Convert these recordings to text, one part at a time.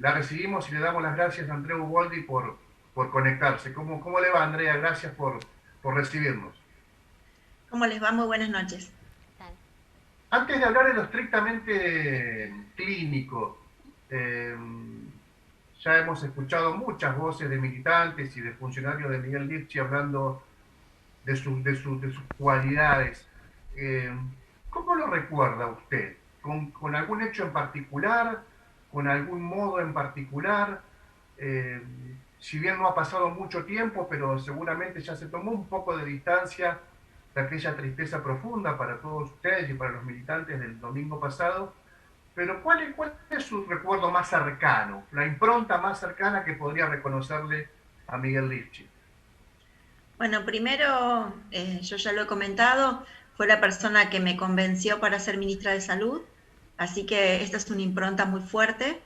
la recibimos y le damos las gracias a Andrea Uboldi por conectarse. ¿Cómo le va, Andrea? Gracias por recibirnos. ¿Cómo les va? Muy buenas noches. Tal. Antes de hablar de lo estrictamente clínico, eh, ya hemos escuchado muchas voces de militantes y de funcionarios de Miguel Lifchi hablando de sus cualidades. Eh, ¿Cómo lo recuerda usted? ¿Con algún hecho en particular? ¿Con algún modo en particular? Eh, si bien no ha pasado mucho tiempo, pero seguramente ya se tomó un poco de distancia de aquella tristeza profunda para todos ustedes y para los militantes del domingo pasado. Pero ¿cuál es su recuerdo más cercano, la impronta más cercana que podría reconocerle a Miguel Lifchi? Bueno, primero, yo ya lo he comentado, fue la persona que me convenció para ser ministra de Salud, así que esta es una impronta muy fuerte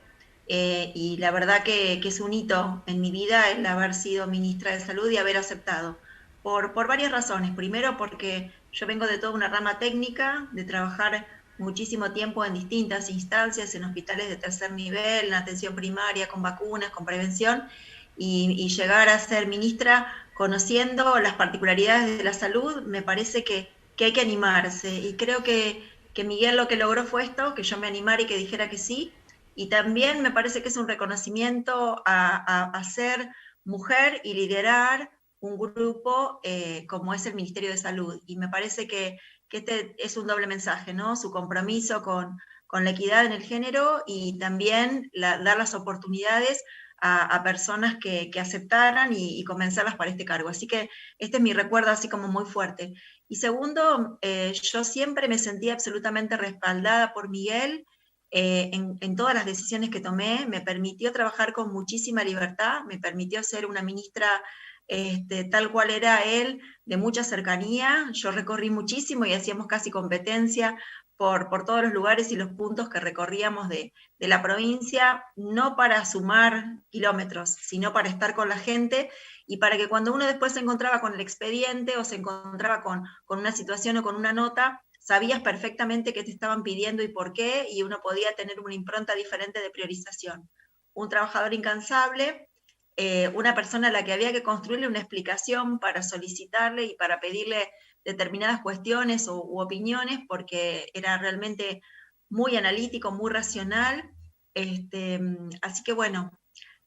y la verdad que es un hito en mi vida el haber sido ministra de Salud y haber aceptado, por varias razones. Primero, porque yo vengo de toda una rama técnica, de trabajar muchísimo tiempo en distintas instancias, en hospitales de tercer nivel, en atención primaria, con vacunas, con prevención, y llegar a ser ministra conociendo las particularidades de la salud, me parece que hay que animarse. Y creo que Miguel lo que logró fue esto, que yo me animara y que dijera que sí. Y también me parece que es un reconocimiento a ser mujer y liderar un grupo como es el Ministerio de Salud. Y me parece que este es un doble mensaje, ¿no? Su compromiso con la equidad en el género y también dar las oportunidades a personas que aceptaran y convencerlas para este cargo. Así que este es mi recuerdo así como muy fuerte. Y segundo, yo siempre me sentí absolutamente respaldada por Miguel en todas las decisiones que tomé, me permitió trabajar con muchísima libertad, me permitió ser una ministra tal cual era él, de mucha cercanía. Yo recorrí muchísimo y hacíamos casi competencia por todos los lugares y los puntos que recorríamos de la provincia, no para sumar kilómetros, sino para estar con la gente y para que cuando uno después se encontraba con el expediente o se encontraba con una situación o con una nota, sabías perfectamente qué te estaban pidiendo y por qué, y uno podía tener una impronta diferente de priorización. Un trabajador incansable, una persona a la que había que construirle una explicación para solicitarle y para pedirle determinadas cuestiones u opiniones, porque era realmente muy analítico, muy racional. Así que bueno,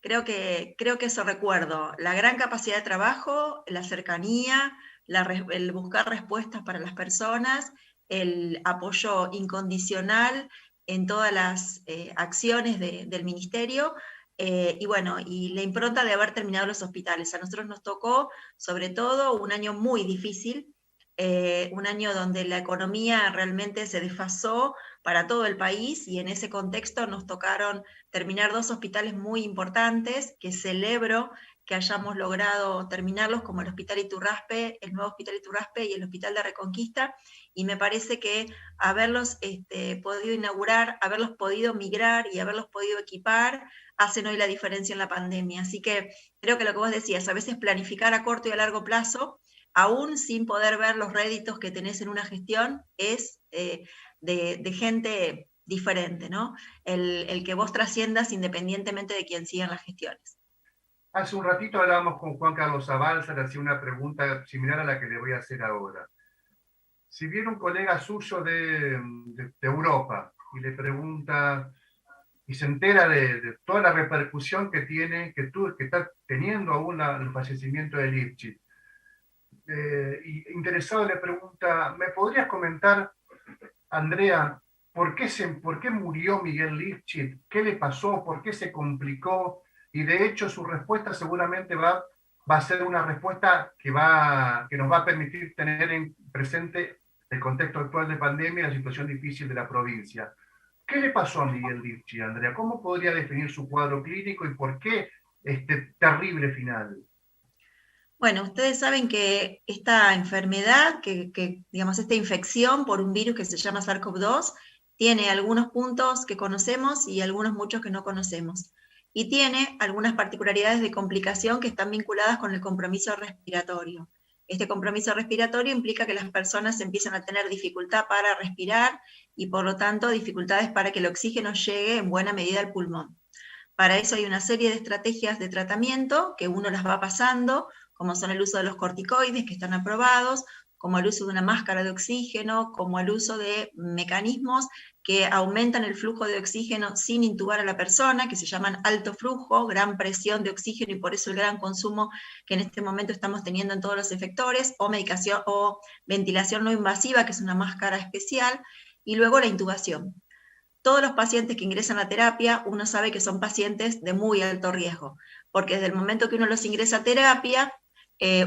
creo que eso recuerdo, la gran capacidad de trabajo, la cercanía, el buscar respuestas para las personas, el apoyo incondicional en todas las acciones del ministerio, y bueno, y la impronta de haber terminado los hospitales. A nosotros nos tocó, sobre todo, un año muy difícil, un año donde la economía realmente se desfasó para todo el país y en ese contexto nos tocaron terminar dos hospitales muy importantes que celebro que hayamos logrado terminarlos, como el Hospital Iturraspe, el nuevo Hospital Iturraspe y el Hospital de Reconquista, y me parece que haberlos podido inaugurar, haberlos podido migrar y haberlos podido equipar, hacen hoy la diferencia en la pandemia. Así que creo que lo que vos decías, a veces planificar a corto y a largo plazo, aún sin poder ver los réditos que tenés en una gestión, es de gente diferente, ¿no? El que vos trasciendas independientemente de quién sigan las gestiones. Hace un ratito hablábamos con Juan Carlos Zabalza, le hacía una pregunta similar a la que le voy a hacer ahora. Si viene un colega suyo de Europa y le pregunta y se entera de toda la repercusión que tiene, que está teniendo aún el fallecimiento de Lifchitz, y interesado le pregunta, ¿me podrías comentar, Andrea, por qué murió Miguel Lifchitz? ¿Qué le pasó? ¿Por qué se complicó? Y de hecho su respuesta seguramente va a ser una respuesta que nos va a permitir tener en presente el contexto actual de pandemia y la situación difícil de la provincia. ¿Qué le pasó a Miguel Lifchitz, Andrea? ¿Cómo podría definir su cuadro clínico y por qué este terrible final? Bueno, ustedes saben que esta enfermedad, digamos, esta infección por un virus que se llama SARS-CoV-2, tiene algunos puntos que conocemos y algunos muchos que no conocemos. Y tiene algunas particularidades de complicación que están vinculadas con el compromiso respiratorio. Este compromiso respiratorio implica que las personas empiezan a tener dificultad para respirar y por lo tanto dificultades para que el oxígeno llegue en buena medida al pulmón. Para eso hay una serie de estrategias de tratamiento que uno las va pasando, como son el uso de los corticoides que están aprobados, como el uso de una máscara de oxígeno, como el uso de mecanismos que aumentan el flujo de oxígeno sin intubar a la persona, que se llaman alto flujo, gran presión de oxígeno y por eso el gran consumo que en este momento estamos teniendo en todos los efectores, o medicación o ventilación no invasiva, que es una máscara especial, y luego la intubación. Todos los pacientes que ingresan a terapia, uno sabe que son pacientes de muy alto riesgo, porque desde el momento que uno los ingresa a terapia,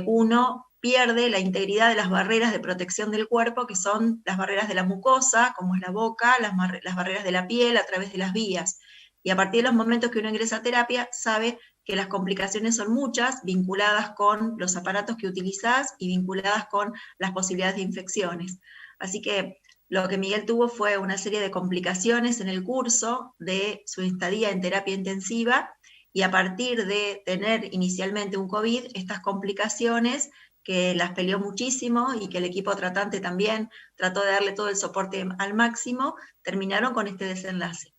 uno pierde la integridad de las barreras de protección del cuerpo, que son las barreras de la mucosa, como es la boca, las barreras de la piel a través de las vías. Y a partir de los momentos que uno ingresa a terapia, sabe que las complicaciones son muchas, vinculadas con los aparatos que utilizás y vinculadas con las posibilidades de infecciones. Así que lo que Miguel tuvo fue una serie de complicaciones en el curso de su estadía en terapia intensiva, y a partir de tener inicialmente un COVID, estas complicaciones, que las peleó muchísimo y que el equipo tratante también trató de darle todo el soporte al máximo, terminaron con este desenlace.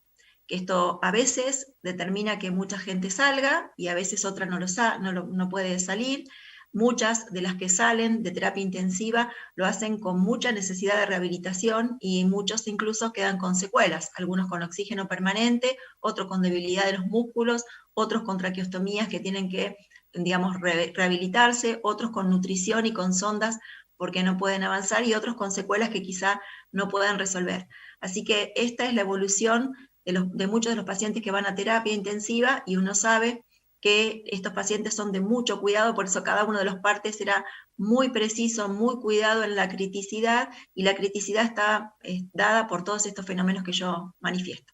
Que esto a veces determina que mucha gente salga y a veces otra no puede salir. Muchas de las que salen de terapia intensiva lo hacen con mucha necesidad de rehabilitación y muchos incluso quedan con secuelas, algunos con oxígeno permanente, otros con debilidad de los músculos, otros con traqueostomías que tienen que, digamos, rehabilitarse, otros con nutrición y con sondas porque no pueden avanzar, y otros con secuelas que quizá no puedan resolver. Así que esta es la evolución de muchos de los pacientes que van a terapia intensiva, y uno sabe que estos pacientes son de mucho cuidado, por eso cada uno de los partes será muy preciso, muy cuidado en la criticidad, y la criticidad está dada por todos estos fenómenos que yo manifiesto.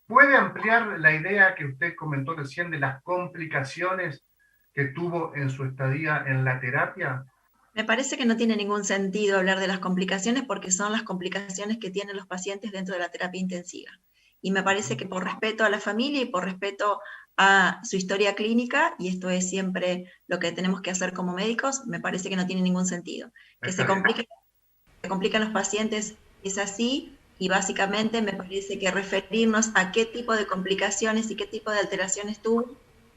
¿Puede ampliar la idea que usted comentó recién de las complicaciones que tuvo en su estadía en la terapia? Me parece que no tiene ningún sentido hablar de las complicaciones, porque son las complicaciones que tienen los pacientes dentro de la terapia intensiva. Y me parece que por respeto a la familia y por respeto a su historia clínica, y esto es siempre lo que tenemos que hacer como médicos, me parece que no tiene ningún sentido. Que se complican los pacientes es así, y básicamente me parece que referirnos a qué tipo de complicaciones y qué tipo de alteraciones tuvo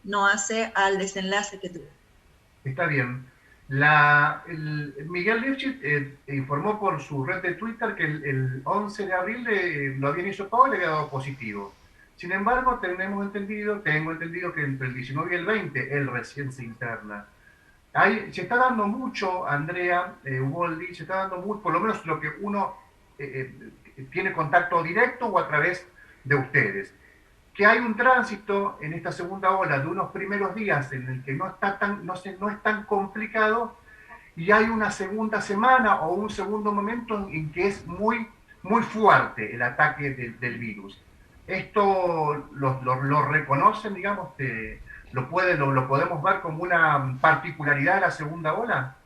no hace al desenlace que tuvo. Está bien. Miguel Lifshitz informó por su red de Twitter que el 11 de abril lo habían hisopado y le había dado positivo. Sin embargo, tengo entendido que entre el 19 y el 20 él recién se interna. Se está dando mucho, Andrea Uboldi, se está dando mucho, por lo menos lo que uno tiene contacto directo o a través de ustedes, que hay un tránsito en esta segunda ola de unos primeros días en el que no es tan complicado, y hay una segunda semana o un segundo momento en que es muy, muy fuerte el ataque del virus. ¿Esto lo reconocen, digamos, lo podemos ver como una particularidad de la segunda ola?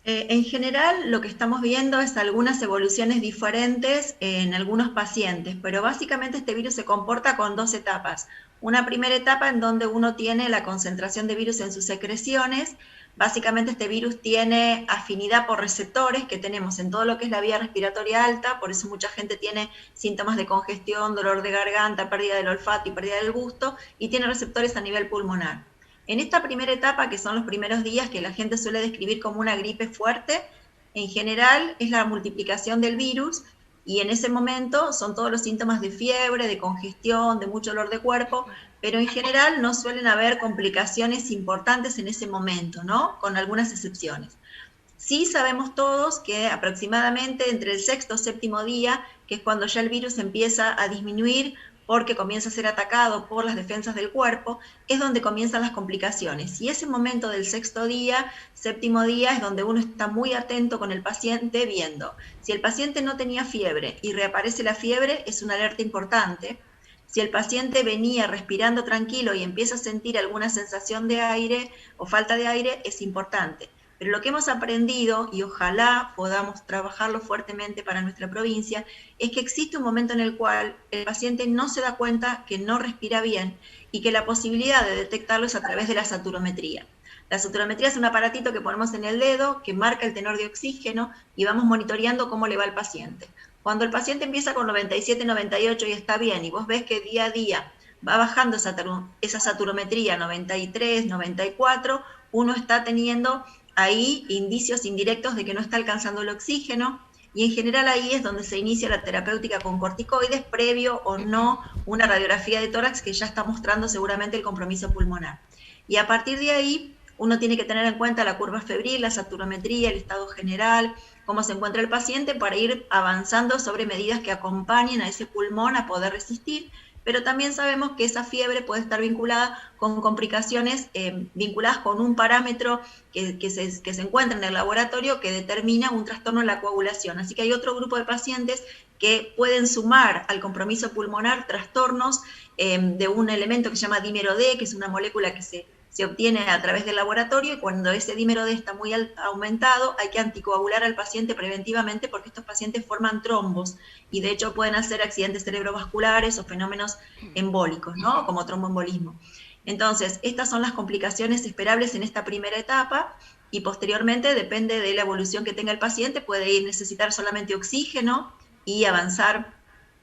En general, lo que estamos viendo es algunas evoluciones diferentes en algunos pacientes, pero básicamente este virus se comporta con dos etapas. Una primera etapa en donde uno tiene la concentración de virus en sus secreciones. Básicamente este virus tiene afinidad por receptores que tenemos en todo lo que es la vía respiratoria alta, por eso mucha gente tiene síntomas de congestión, dolor de garganta, pérdida del olfato y pérdida del gusto, y tiene receptores a nivel pulmonar. En esta primera etapa, que son los primeros días, que la gente suele describir como una gripe fuerte, en general es la multiplicación del virus, y en ese momento son todos los síntomas de fiebre, de congestión, de mucho dolor de cuerpo, pero en general no suelen haber complicaciones importantes en ese momento, ¿no? Con algunas excepciones. Sí sabemos todos que aproximadamente entre el sexto o séptimo día, que es cuando ya el virus empieza a disminuir, porque comienza a ser atacado por las defensas del cuerpo, es donde comienzan las complicaciones. Y ese momento del sexto día, séptimo día, es donde uno está muy atento con el paciente, viendo. Si el paciente no tenía fiebre y reaparece la fiebre, es una alerta importante. Si el paciente venía respirando tranquilo y empieza a sentir alguna sensación de aire o falta de aire, es importante. Pero lo que hemos aprendido, y ojalá podamos trabajarlo fuertemente para nuestra provincia, es que existe un momento en el cual el paciente no se da cuenta que no respira bien, y que la posibilidad de detectarlo es a través de la saturometría. La saturometría es un aparatito que ponemos en el dedo, que marca el tenor de oxígeno, y vamos monitoreando cómo le va al paciente. Cuando el paciente empieza con 97, 98 y está bien, y vos ves que día a día va bajando esa saturometría 93, 94, uno está teniendo ahí indicios indirectos de que no está alcanzando el oxígeno, y en general ahí es donde se inicia la terapéutica con corticoides, previo o no una radiografía de tórax que ya está mostrando seguramente el compromiso pulmonar. Y a partir de ahí, uno tiene que tener en cuenta la curva febril, la saturometría, el estado general, cómo se encuentra el paciente, para ir avanzando sobre medidas que acompañen a ese pulmón a poder resistir. Pero también sabemos que esa fiebre puede estar vinculada con complicaciones vinculadas con un parámetro que se encuentra en el laboratorio que determina un trastorno en la coagulación. Así que hay otro grupo de pacientes que pueden sumar al compromiso pulmonar trastornos de un elemento que se llama dímero D, que es una molécula que se obtiene a través del laboratorio, y cuando ese dímero D está muy aumentado, hay que anticoagular al paciente preventivamente, porque estos pacientes forman trombos y de hecho pueden hacer accidentes cerebrovasculares o fenómenos embólicos, ¿no? Como tromboembolismo. Entonces, estas son las complicaciones esperables en esta primera etapa, y posteriormente, depende de la evolución que tenga el paciente, puede necesitar solamente oxígeno y avanzar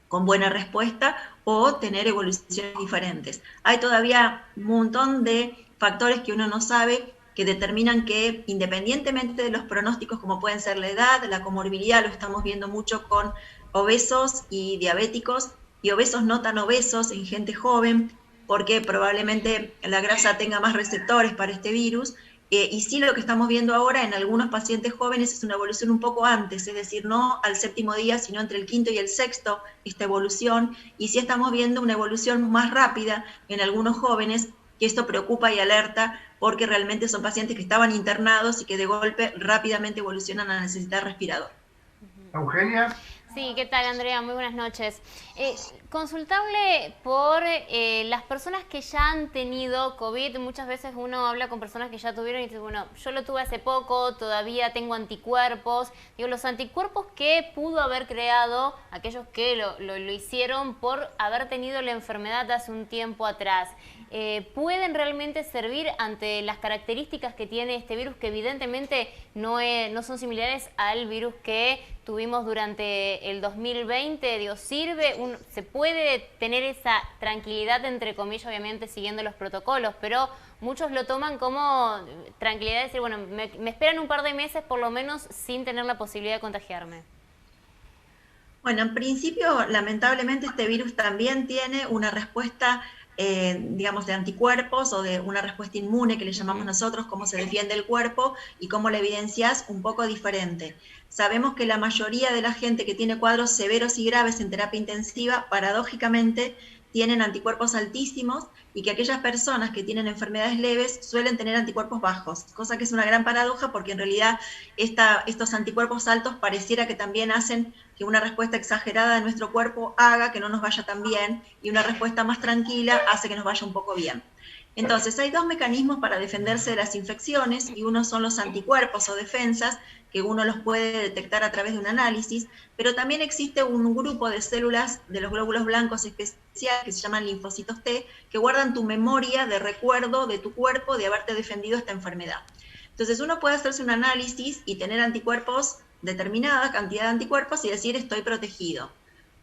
con buena respuesta, o tener evoluciones diferentes. Hay todavía un montón de factores que uno no sabe, que determinan que, independientemente de los pronósticos, como pueden ser la edad, la comorbilidad, lo estamos viendo mucho con obesos y diabéticos, y obesos no tan obesos en gente joven, porque probablemente la grasa tenga más receptores para este virus. Y sí, lo que estamos viendo ahora en algunos pacientes jóvenes es una evolución un poco antes, es decir, no al 7º día, sino entre el 5º y el 6º, esta evolución, y sí estamos viendo una evolución más rápida en algunos jóvenes, que esto preocupa y alerta, porque realmente son pacientes que estaban internados y que de golpe rápidamente evolucionan a necesitar respirador. Eugenia. Sí, ¿qué tal, Andrea? Muy buenas noches. Consultable por las personas que ya han tenido COVID. Muchas veces uno habla con personas que ya tuvieron y dice, bueno, yo lo tuve hace poco, todavía tengo anticuerpos. Digo, los anticuerpos que pudo haber creado aquellos que lo hicieron por haber tenido la enfermedad hace un tiempo atrás, ¿pueden realmente servir ante las características que tiene este virus, que evidentemente no son similares al virus que tuvimos durante el 2020? Digo, ¿sirve? ¿Se puede tener esa tranquilidad, entre comillas, obviamente siguiendo los protocolos? Pero muchos lo toman como tranquilidad de decir, bueno, me esperan un par de meses por lo menos sin tener la posibilidad de contagiarme. Bueno, en principio, lamentablemente, este virus también tiene una respuesta, digamos, de anticuerpos, o de una respuesta inmune, que le llamamos nosotros, cómo se defiende el cuerpo y cómo la evidencias, un poco diferente. Sabemos que la mayoría de la gente que tiene cuadros severos y graves en terapia intensiva, paradójicamente, tienen anticuerpos altísimos, y que aquellas personas que tienen enfermedades leves suelen tener anticuerpos bajos, cosa que es una gran paradoja, porque en realidad estos anticuerpos altos pareciera que también hacen que una respuesta exagerada de nuestro cuerpo haga que no nos vaya tan bien, y una respuesta más tranquila hace que nos vaya un poco bien. Entonces, hay dos mecanismos para defenderse de las infecciones, y uno son los anticuerpos o defensas, que uno los puede detectar a través de un análisis, pero también existe un grupo de células de los glóbulos blancos especiales que se llaman linfocitos T, que guardan tu memoria de recuerdo de tu cuerpo de haberte defendido esta enfermedad. Entonces, uno puede hacerse un análisis y tener anticuerpos, determinada cantidad de anticuerpos, y decir estoy protegido.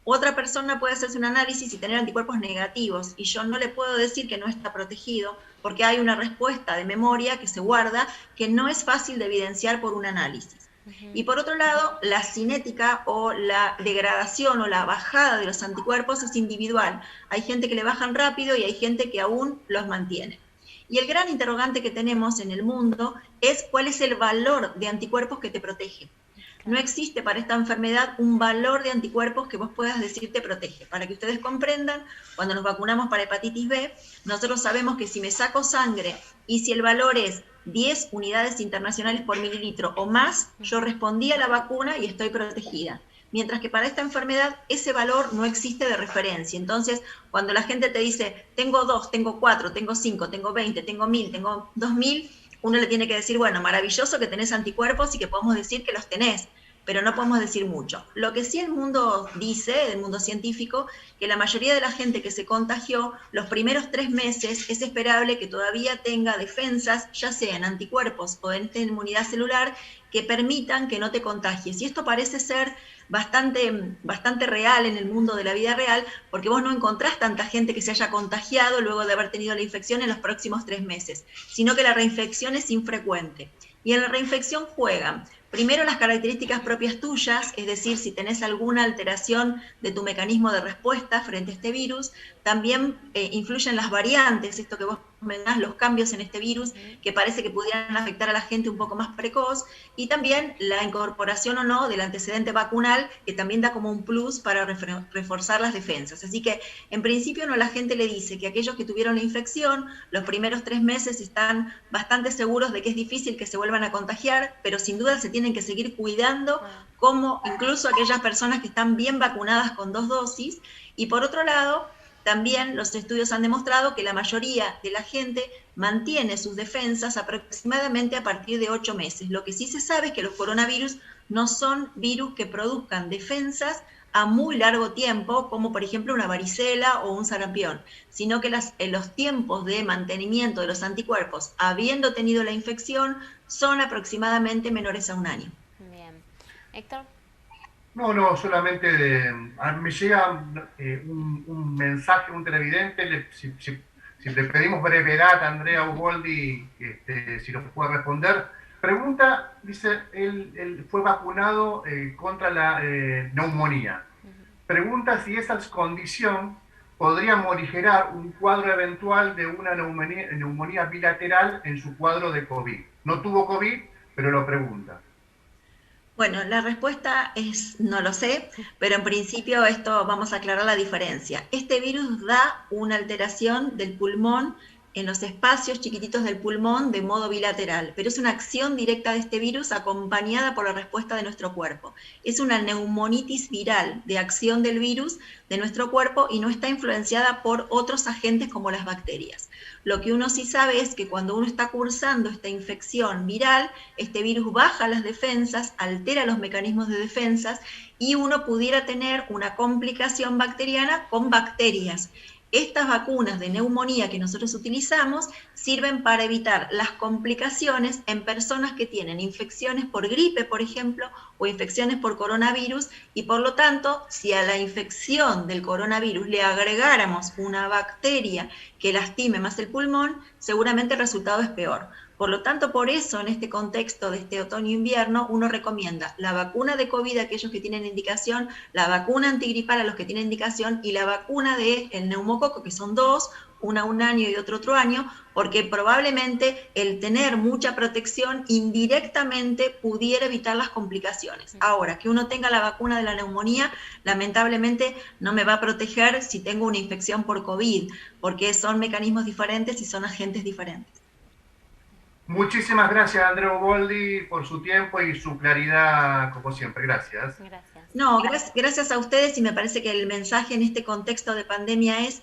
Otra persona puede hacerse un análisis y tener anticuerpos negativos, y yo no le puedo decir que no está protegido, porque hay una respuesta de memoria que se guarda, que no es fácil de evidenciar por un análisis. Y por otro lado, la cinética, o la degradación o la bajada de los anticuerpos, es individual. Hay gente que le bajan rápido y hay gente que aún los mantiene. Y el gran interrogante que tenemos en el mundo es cuál es el valor de anticuerpos que te protege. No existe para esta enfermedad un valor de anticuerpos que vos puedas decir te protege. Para que ustedes comprendan, cuando nos vacunamos para hepatitis B, nosotros sabemos que si me saco sangre y si el valor es 10 unidades internacionales por mililitro o más, yo respondí a la vacuna y estoy protegida. Mientras que para esta enfermedad ese valor no existe de referencia. Entonces, cuando la gente te dice, tengo 2, tengo 4, tengo 5, tengo 20, tengo 1000, tengo 2000, uno le tiene que decir, bueno, maravilloso que tenés anticuerpos y que podemos decir que los tenés, pero no podemos decir mucho. Lo que sí el mundo dice, el mundo científico, que la mayoría de la gente que se contagió, los primeros 3 meses es esperable que todavía tenga defensas, ya sean anticuerpos o de inmunidad celular, que permitan que no te contagies. Y esto parece ser bastante real en el mundo de la vida real, porque vos no encontrás tanta gente que se haya contagiado luego de haber tenido la infección en los próximos 3 meses, sino que la reinfección es infrecuente. Y en la reinfección juegan primero las características propias tuyas, es decir, si tenés alguna alteración de tu mecanismo de respuesta frente a este virus. También influyen las variantes, esto que vos mencionás, los cambios en este virus, que parece que pudieran afectar a la gente un poco más precoz, y también la incorporación o no del antecedente vacunal, que también da como un plus para reforzar las defensas. Así que, en principio, no, la gente le dice que aquellos que tuvieron la infección, los primeros 3 meses están bastante seguros de que es difícil que se vuelvan a contagiar, pero sin duda se tienen que seguir cuidando, como incluso aquellas personas que están bien vacunadas con 2 dosis. Y por otro lado, también los estudios han demostrado que la mayoría de la gente mantiene sus defensas aproximadamente a partir de 8 meses. Lo que sí se sabe es que los coronavirus no son virus que produzcan defensas a muy largo tiempo, como por ejemplo una varicela o un sarampión, sino que los tiempos de mantenimiento de los anticuerpos, habiendo tenido la infección, son aproximadamente menores a 1 año. Bien. Héctor. No, solamente me llega un mensaje, un televidente, si le pedimos brevedad a Andrea Uboldi, si nos puede responder. Pregunta, dice, él fue vacunado contra la neumonía. Pregunta si esa condición podría morigerar un cuadro eventual de una neumonía bilateral en su cuadro de COVID. No tuvo COVID, pero lo pregunta. Bueno, la respuesta es no lo sé, pero en principio esto vamos a aclarar la diferencia. Este virus da una alteración del pulmón en los espacios chiquititos del pulmón de modo bilateral, pero es una acción directa de este virus acompañada por la respuesta de nuestro cuerpo. Es una neumonitis viral de acción del virus de nuestro cuerpo y no está influenciada por otros agentes como las bacterias. Lo que uno sí sabe es que cuando uno está cursando esta infección viral, este virus baja las defensas, altera los mecanismos de defensas y uno pudiera tener una complicación bacteriana con bacterias. Estas vacunas de neumonía que nosotros utilizamos sirven para evitar las complicaciones en personas que tienen infecciones por gripe, por ejemplo, o infecciones por coronavirus, y por lo tanto, si a la infección del coronavirus le agregáramos una bacteria que lastime más el pulmón, seguramente el resultado es peor. Por lo tanto, por eso, en este contexto de este otoño-invierno, uno recomienda la vacuna de COVID a aquellos que tienen indicación, la vacuna antigripal a los que tienen indicación y la vacuna del neumococo, que son 2, una 1 año y otro año, porque probablemente el tener mucha protección indirectamente pudiera evitar las complicaciones. Ahora, que uno tenga la vacuna de la neumonía, lamentablemente no me va a proteger si tengo una infección por COVID, porque son mecanismos diferentes y son agentes diferentes. Muchísimas gracias, Andrea Uboldi, por su tiempo y su claridad, como siempre. Gracias. No, gracias a ustedes, y me parece que el mensaje en este contexto de pandemia es,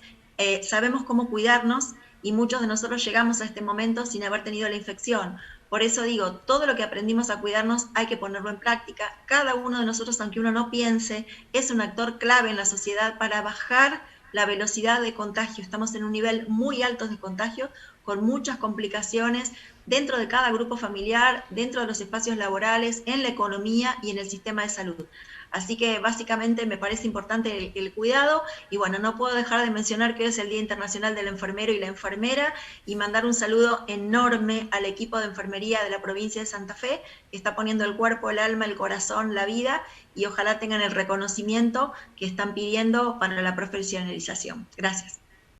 sabemos cómo cuidarnos, y muchos de nosotros llegamos a este momento sin haber tenido la infección. Por eso digo, todo lo que aprendimos a cuidarnos hay que ponerlo en práctica. Cada uno de nosotros, aunque uno no piense, es un actor clave en la sociedad para bajar la velocidad de contagio. Estamos en un nivel muy alto de contagio, con muchas complicaciones dentro de cada grupo familiar, dentro de los espacios laborales, en la economía y en el sistema de salud. Así que básicamente me parece importante el cuidado, y bueno, no puedo dejar de mencionar que hoy es el Día Internacional del Enfermero y la Enfermera, y mandar un saludo enorme al equipo de enfermería de la provincia de Santa Fe, que está poniendo el cuerpo, el alma, el corazón, la vida, y ojalá tengan el reconocimiento que están pidiendo para la profesionalización. Gracias.